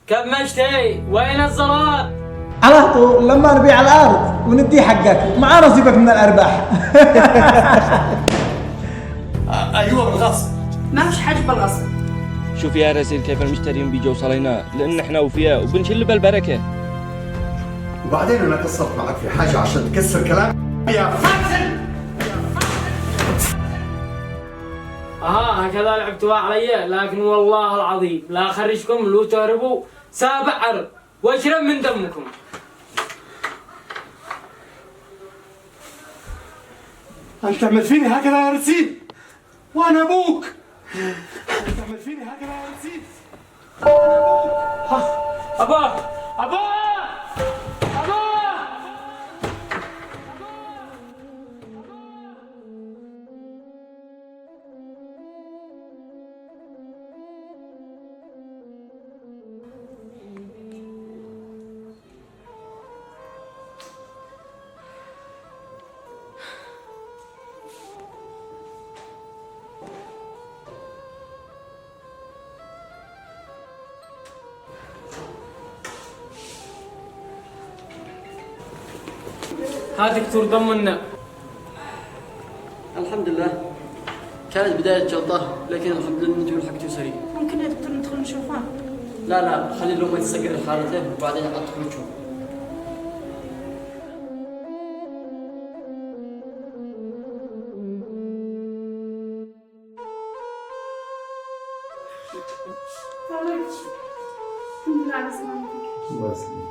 كمشتي وين الزلط؟ على طول لما نبيع الارض وندي حقك مع نصيبك من الارباح. ايوه بالغصب. ما فيش حاجه بالغصب. شوف يا رزيل كيف المشترين بيجوا وصلينا، لان احنا وفياء وبنشل بالبركه. وبعدين انا قصرت معك في حاجه عشان تكسر كلام يا فاسد. هكذا لعبتوا علي، لكن والله العظيم لا اخرجكم لو تهربوا سابع عرض واشرب من دمكم. انت تعمل فيني هكذا يا رزيل وانا ابوك. انت تعمل فيني هكذا يا رزيل. ابا ابا ابا هات دكتور ضمنا. الحمد لله كانت بداية جلطة، لكن الحمد لله النتيجة حقته سريع. ممكن يا دكتور ندخل نشوفها؟ لا خلي الأم تستقر حالته وبعدين أدخل نشوف. الحمد لله على سلامتك. الله يسلمك.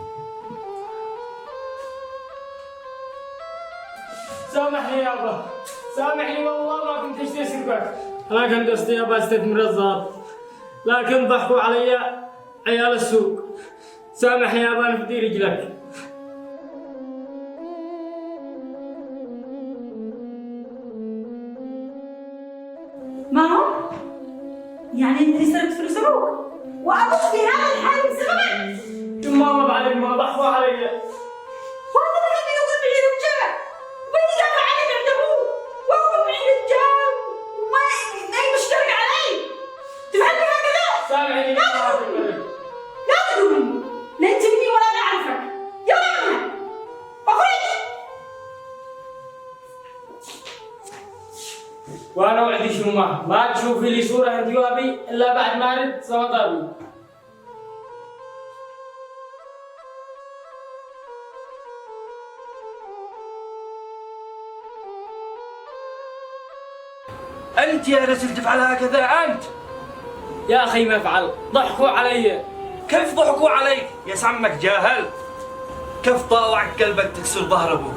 سامحني يابا، سامحني والله ما كنت اشتري سرقك، انا كان قصدي ابى استثمر الضابط، لكن ضحكوا علي عيال السوق. سامحني يابا نفدي رجلك. ما هو؟ يعني انت سرقت فلوس ابوك وابوك في هذا الحال بسببك؟ ما بعد ما ضحكوا علي. وهذا ما كان يقول بعيد الجبل وبيجي يدافع عليك عند ابوك وهو بعيد الجبل وما مشترك علي. تفهمني هكذا؟ سامحني لا تدوم مني، لا انت مني ولا انا اعرفك. يلا منها اخرج. وانا وعدي شو ما تشوفي لي صوره عند جوابي الا بعد ما ارد سمطابي. انت يا رزيل تفعل هكذا انت؟ يا اخي ما افعل، ضحكوا علي. كيف ضحكوا عليك؟ يا سمك جاهل. كيف طاوعك قلبك تكسر ظهر ابوك؟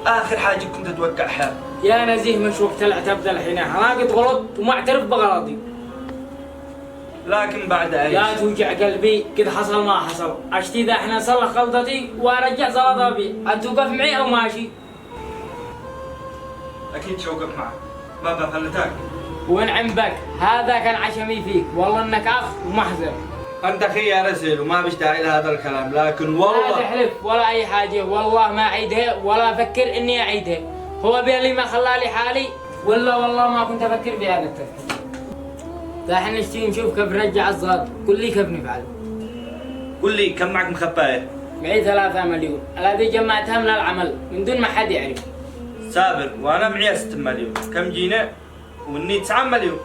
اخر حاجه كنت اتوقعها. يا نزيه مش وقت العتاب ذا الحين، انا قد غلط ومعترف بغلطي. لكن بعد ايش؟ لا توجع قلبي، قد حصل ما حصل، اشتي ذا احنا اصلح غلطتي وارجع زلطابي، توقف معي او ماشي؟ اكيد شوقف معك، ما بفلتك. ونعم بك، هذا كان عشمي فيك، والله انك اخ ومحزن. انت اخي يا رزيل وما بيش داعي لهذا الكلام، لكن لا والله تحلف ولا اي حاجه، والله ما اعيدها ولا افكر اني اعيدها. هو بيلي ما خلالي حالي، ولا والله ما كنت افكر بهذا التفكير. فاحنا نشتي نشوف كيف نرجع الزهد، قل لي كيف نفعل. قل لي كم معك مخبايه؟ معي 3 مليون، الذي جمعتها من العمل من دون ما حد يعرف. سابر وانا معي 6 مليون، كم جينا؟ واني 9 مليون.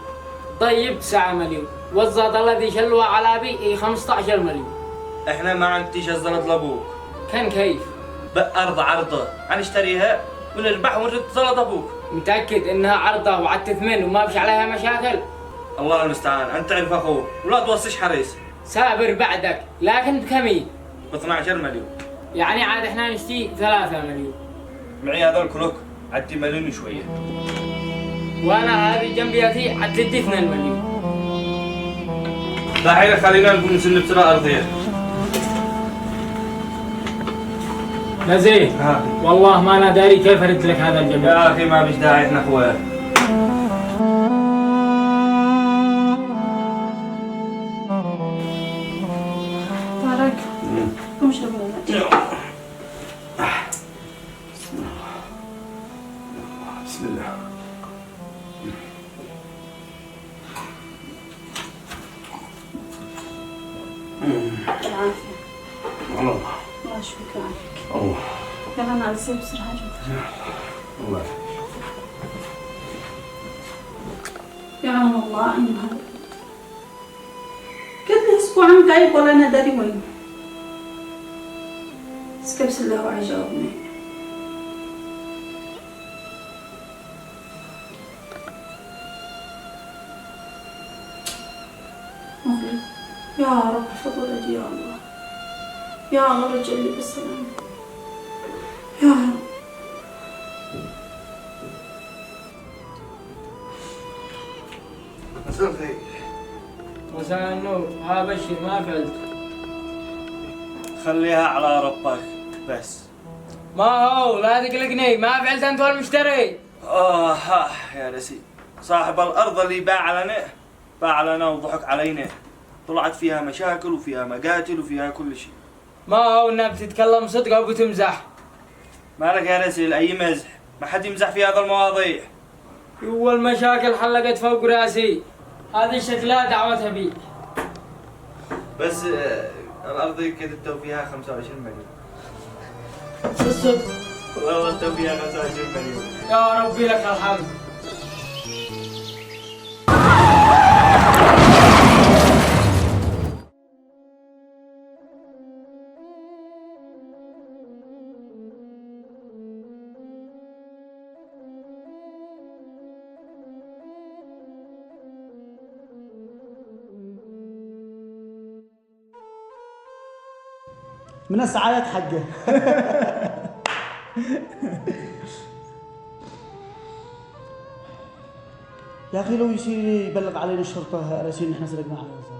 طيب 9 مليون، والزهد الذي شلوها على ابي 15 مليون. احنا ما عندي شزلت لابوك. كان كيف؟ بأرض عرضه هنشتريها ونربح ونرد زلط ابوك. متأكد انها عرضه وعدت 8 وما بش عليها مشاكل؟ الله المستعان، انت تعرف اخوه ولا توصيش حريص. سابر بعدك، لكن بكمي؟ ب 12 مليون. يعني عاد احنا نشتي 3 مليون. معي هذول كلوك عدي مليون وشويه. وانا هذه جنبيتي عاد تدي 2 مليون. دحين خلينا نقول نسن بسرعه ارضيه. نزيه والله ما انا داري كيف ارد لك هذا الجميل. يا اخي ما بيش داعي، احنا اخويا. طارق قوم اشرب لنا. بسم الله. العافية. الله الله يشفيك ويعافيك. الله يلا أنا أرسل بسرعة جدا. الله يعلم الله إنه هذا قد لي أسبوع عم غايب ولا أنا داري وين. بس كبس الله وعي جاوبني. مغلي يا رب احفظ ولدي يا الله. يا الله رجع لي بالسلامة يا رب. مساء الخير. مساء النور. ها بشر ما فعلت. خليها على ربك بس. ما هو لا تقلقني، ما فعلت انت والمشتري. ها يا نسي، صاحب الارض اللي باع لنا وضحك علينا، طلعت فيها مشاكل وفيها مقاتل وفيها كل شيء. ما هو انك بتتكلم صدق او بتمزح؟ مالك يا نسي اي مزح؟ ما حد يمزح في هذا المواضيع. والمشاكل حلقت فوق راسي، هذه شكلها دعوتها بيك. بس الارض كتبتوا فيها 25 مليون. الصدق والله انتوا فيها 25 مليون. يا ربي لك الحمد. من السعادة حقه. يا أخي لو يصير يبلغ علينا الشرطة راسين إحنا سرقنا على الوزارة.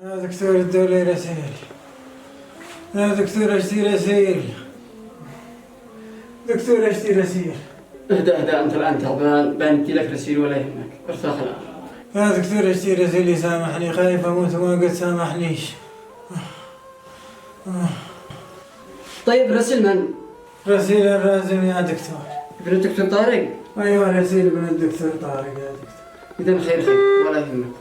يا دكتور الدولي رسيل. يا دكتور اشتي رسيل. دكتور اشتي رسيل. اهدى انت الان تعبان، بندي لك رسيل ولا يهمك، ارتاح الان. يا دكتور اشتي رسيل يسامحني، خايف اموت وما قد سامحنيش. طيب رسيل من؟ رسيل الرازم يا دكتور. ابن الدكتور طارق؟ ايوه رسيل ابن الدكتور طارق يا دكتور. اذا خير ولا يهمك.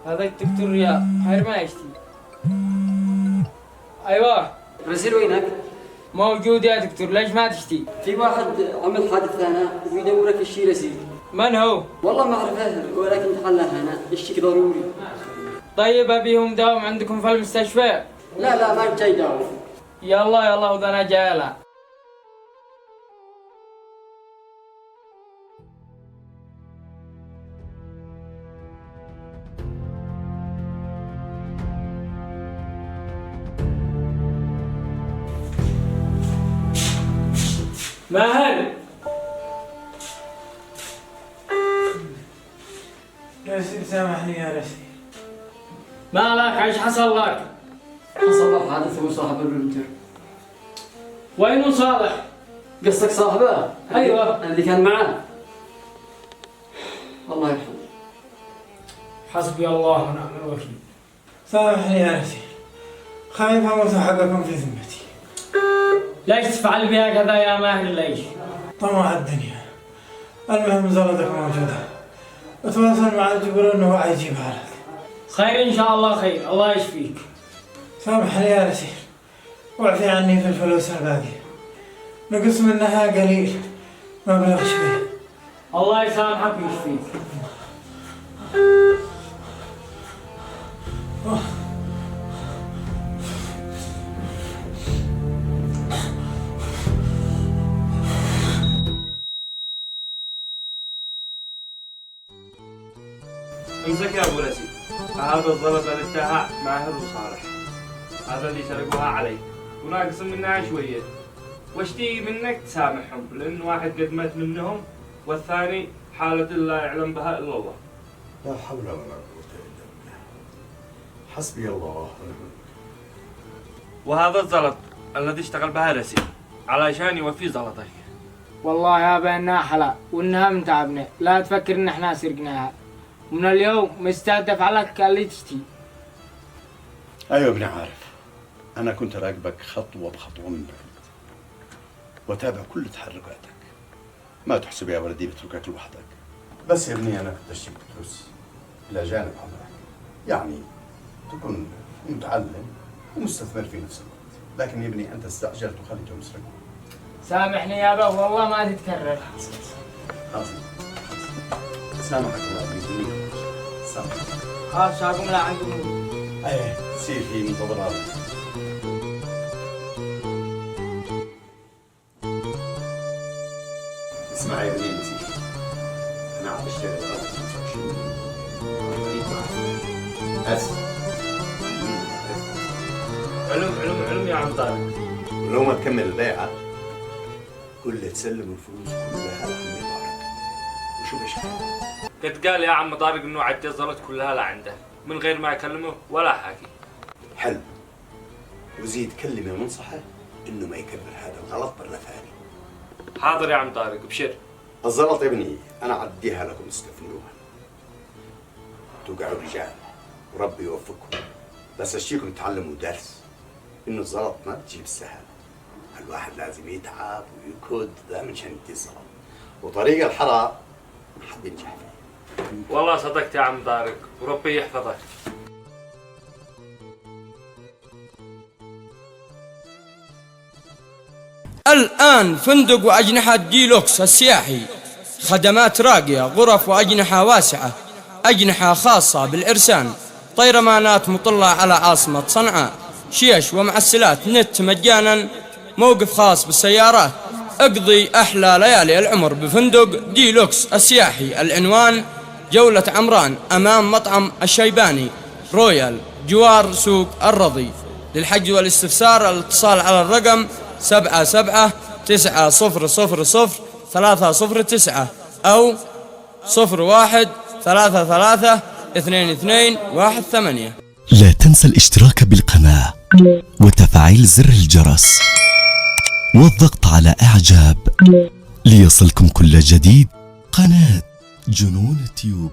هذا الدكتور رياض خير ما يشتي. ايوه رسيل وينك؟ موجود يا دكتور، ليش ما تشتي؟ في واحد عمل حادث هنا ويدورك الشي رسيل. من هو؟ والله ما اعرفه ولكن تحلى هنا، الشيك ضروري. طيب ابيهم داوم عندكم في المستشفى؟ لا ما جاي داوم. يلا وذا انا جاي له. ماهر رسيل سامحني يا رسيل. مالك؟ ايش حصل لك؟ حصل له حادث هو صاحب البنتر. وين صالح؟ قصدك صاحبه؟ أيوة. اللي كان معاه. الله يرحمه. حسبي الله ونعم الوكيل. سامحني يا رسيل، خايف اموت حقكم في ذمتي. ليش تفعل بها كذا يا ماهر؟ ليش؟ طمع الدنيا. المهم زلطك موجودة، اتواصل مع الجبر انه هو يجيبها لك. خير ان شاء الله، خير، الله يشفيك. سامحني يا رسيل، واعفي عني في الفلوس الباقية، نقص منها قليل مبلغ شوي. الله يسامحك ويشفيك. امسك يا ابو رسيل، هذا الضرب اللي انتهى ماهر وصالح، هذا اللي سرقوها علي وناقص منها شويه. واشتي منك تسامحهم، لأن واحد قد مات منهم والثاني حالة لا يعلم بها إلا الله. لا حول ولا قوة إلا بالله. حسبي الله ونعم الوكيل. وهذا الزلط الذي اشتغل بها رسي علشان يوفي زلطك. والله يابا انها حلا وانها من تعبنا، لا تفكر ان احنا سرقناها. من اليوم مستهدف عليك اللي تشتي. أيوة ابني عارف، أنا كنت راقبك خطوة بخطوة من بعيد وأتابع كل تحركاتك. ما تحسب يا ولدي بتركك لوحدك، بس يا ابني أنا كنت أشتيك تدرس إلى جانب عمرك، يعني تكون متعلم ومستثمر في نفس الوقت. لكن يا ابني أنت استعجلت وخليتهم يسرقون. سامحني يابا والله ما تتكرر. خلاص سامحك الله ابني، سامحك. خلاص شاكم لا عندكم. ايه سير في منتظر هذا. اسمع يا ابني نسيت، انا عم بشتغل غلط 25 بس. علم يا عم طارق. ولو ما تكمل البيعة قل لي تسلم الفلوس كلها لعمي طارق وشوف ايش حالك. قد قال يا عم طارق انه عدى الزلط كلها لعنده من غير ما يكلمه ولا حاكي. حلو، وزيد كلمه وانصحه انه ما يكرر هذا الغلط مرة ثانية. حاضر يا عم طارق، ابشر. الزلط يا ابني انا عديها لكم استثمروها، توقعوا رجال وربي يوفقكم. بس اشيكم تعلموا درس انه الزلط ما بتجيب السهل، الواحد لازم يتعب ويكد ذا من شان يدي الزلط، وطريق الحرام ما حد ينجح فيه. والله صدقت يا عم طارق وربي يحفظك. الآن فندق وأجنحة ديلوكس السياحي، خدمات راقية، غرف وأجنحة واسعة، أجنحة خاصة بالإرسال، طيرمانات مطلة على عاصمة صنعاء، شيش ومعسلات نت مجانا، موقف خاص بالسيارات. اقضي أحلى ليالي العمر بفندق ديلوكس السياحي. العنوان جولة عمران أمام مطعم الشيباني رويال جوار سوق الرضي. للحجز والاستفسار الاتصال على الرقم 779000 أو 01332218. لا تنسى الاشتراك بالقناة وتفعيل زر الجرس والضغط على إعجاب ليصلكم كل جديد. قناة جنون تيوب.